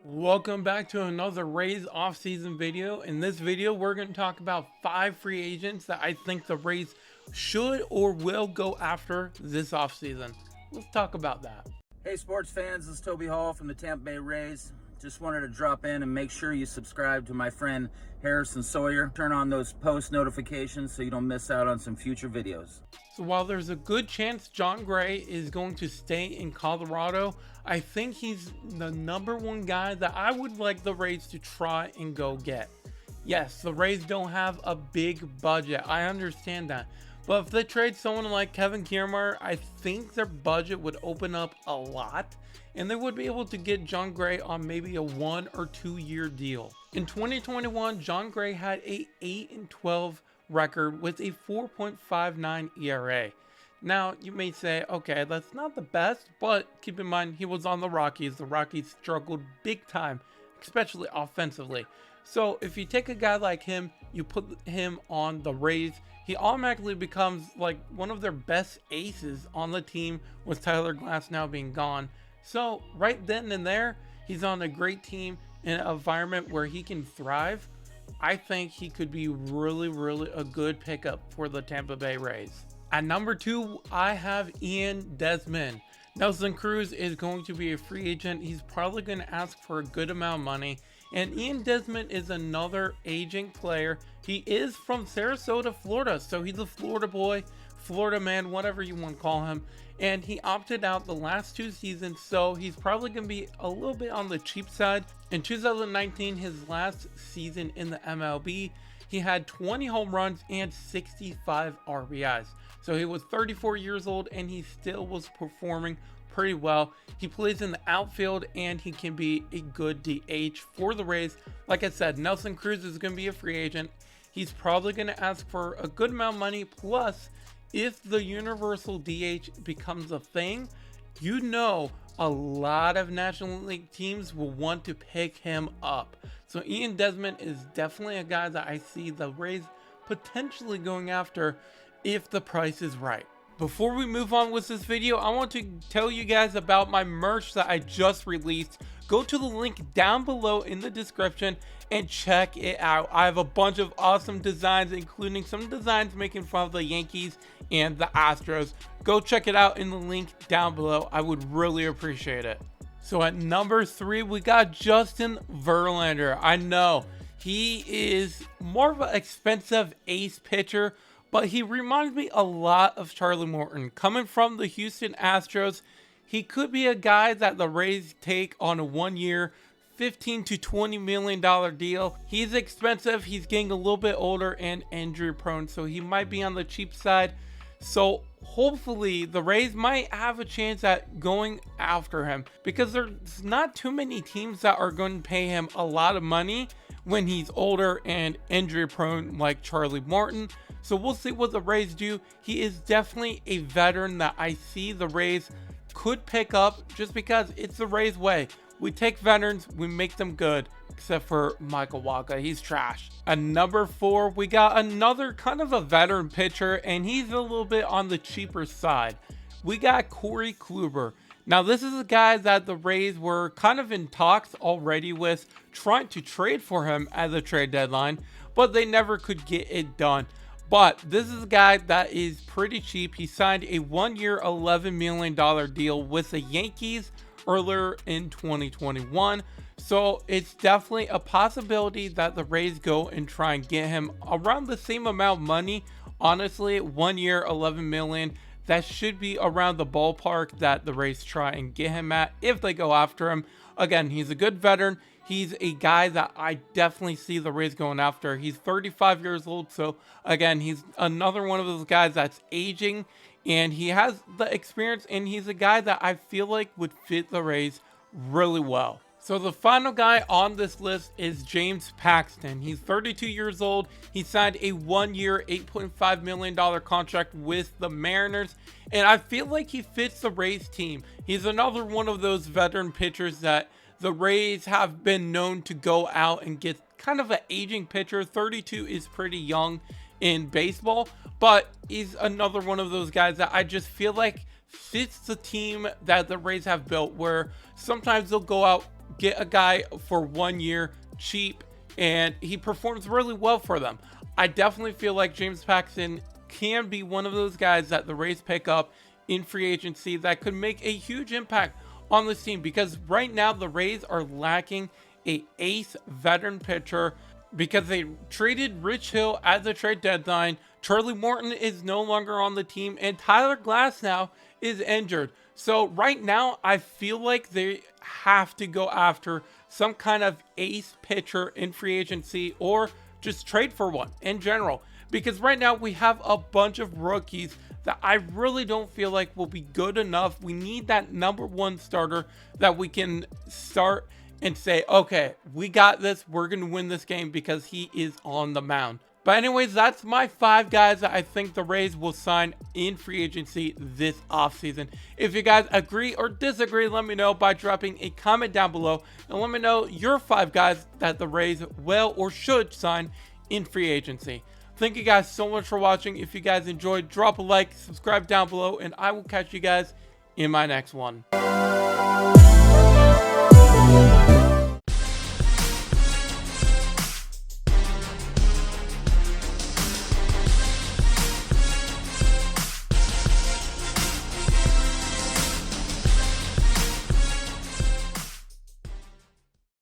Welcome back to another Rays offseason video. In this video, we're going to talk about 5 free agents that I think the Rays should or will go after this offseason. Let's talk about that. Hey sports fans, this is Toby Hall from the Tampa Bay Rays. Just wanted to drop in and make sure you subscribe to my friend Harrison Sawyer. Turn on those post notifications so you don't miss out on some future videos. So while there's a good chance Jon Gray is going to stay in Colorado, I think he's the #1 guy that I would like the Rays to try and go get. Yes, the Rays don't have a big budget. I understand that. But if they trade someone like Kevin Kiermaier, I think their budget would open up a lot, and they would be able to get Jon Gray on maybe a 1 or 2 year deal. In 2021, Jon Gray had a 8-12 record with a 4.59 ERA. Now, you may say, okay, that's not the best, but keep in mind, he was on the Rockies. The Rockies struggled big time, especially offensively. So if you take a guy like him, you put him on the Rays, he automatically becomes like one of their best aces on the team, with Tyler Glass now being gone. So right then and there, he's on a great team in an environment where he can thrive. I think he could be really a good pickup for the Tampa Bay Rays. At number 2, I have Ian Desmond. Nelson Cruz is going to be a free agent. He's probably going to ask for a good amount of money. And Ian Desmond is another aging player. He is from Sarasota, Florida. So he's a Florida boy, Florida man, whatever you want to call him. And he opted out the last 2 seasons, so he's probably going to be a little bit on the cheap side. In 2019, his last season in the MLB, he had 20 home runs and 65 RBIs. So he was 34 years old and he still was performing pretty well. He plays in the outfield and he can be a good DH for the Rays. Like I said, Nelson Cruz is going to be a free agent. He's probably going to ask for a good amount of money. Plus, if the universal DH becomes a thing, you know a lot of National League teams will want to pick him up. So Ian Desmond is definitely a guy that I see the Rays potentially going after if the price is right. Before we move on with this video, I want to tell you guys about my merch that I just released. Go to the link down below in the description and check it out. I have a bunch of awesome designs, including some designs making fun of the Yankees and the Astros. Go check it out in the link down below. I would really appreciate it. So at number 3, we got Justin Verlander. I know he is more of an expensive ace pitcher, but he reminds me a lot of Charlie Morton. Coming from the Houston Astros, he could be a guy that the Rays take on a 1 year, $15 to $20 million deal. He's expensive, he's getting a little bit older and injury prone, so he might be on the cheap side. So hopefully the Rays might have a chance at going after him, because there's not too many teams that are going to pay him a lot of money when he's older and injury prone like Charlie Morton. So we'll see what the Rays do. He is definitely a veteran that I see the Rays could pick up, just because it's the Rays way. We take veterans, we make them good, except for Michael Wacha. He's trash. At number 4, we got another kind of a veteran pitcher, and he's a little bit on the cheaper side. We got Corey Kluber. Now, this is a guy that the Rays were kind of in talks already with, trying to trade for him at the trade deadline, but they never could get it done. But this is a guy that is pretty cheap. He signed a 1 year, $11 million deal with the Yankees earlier in 2021. So it's definitely a possibility that the Rays go and try and get him around the same amount of money. Honestly, 1 year, $11 million. That should be around the ballpark that the Rays try and get him at if they go after him. Again, he's a good veteran. He's a guy that I definitely see the Rays going after. He's 35 years old, so again, he's another one of those guys that's aging, and he has the experience, and he's a guy that I feel like would fit the Rays really well. So the final guy on this list is James Paxton. He's 32 years old. He signed a 1 year, $8.5 million contract with the Mariners, and I feel like he fits the Rays team. He's another one of those veteran pitchers that the Rays have been known to go out and get kind of an aging pitcher. 32 is pretty young in baseball, but he's another one of those guys that I just feel like fits the team that the Rays have built, where sometimes they'll go out get a guy for 1 year cheap, and he performs really well for them. I definitely feel like James Paxton can be one of those guys that the Rays pick up in free agency that could make a huge impact on this team, because right now the Rays are lacking a ace veteran pitcher because they traded Rich Hill at the trade deadline. Charlie Morton is no longer on the team, and Tyler Glasnow is injured. So right now, I feel like they have to go after some kind of ace pitcher in free agency, or just trade for one in general. Because right now we have a bunch of rookies that I really don't feel like will be good enough. We need that number one starter that we can start and say, okay, we got this. We're going to win this game because he is on the mound. But anyways, that's my 5 guys that I think the Rays will sign in free agency this offseason. If you guys agree or disagree, let me know by dropping a comment down below. And let me know your 5 guys that the Rays will or should sign in free agency. Thank you guys so much for watching. If you guys enjoyed, drop a like, subscribe down below, and I will catch you guys in my next one.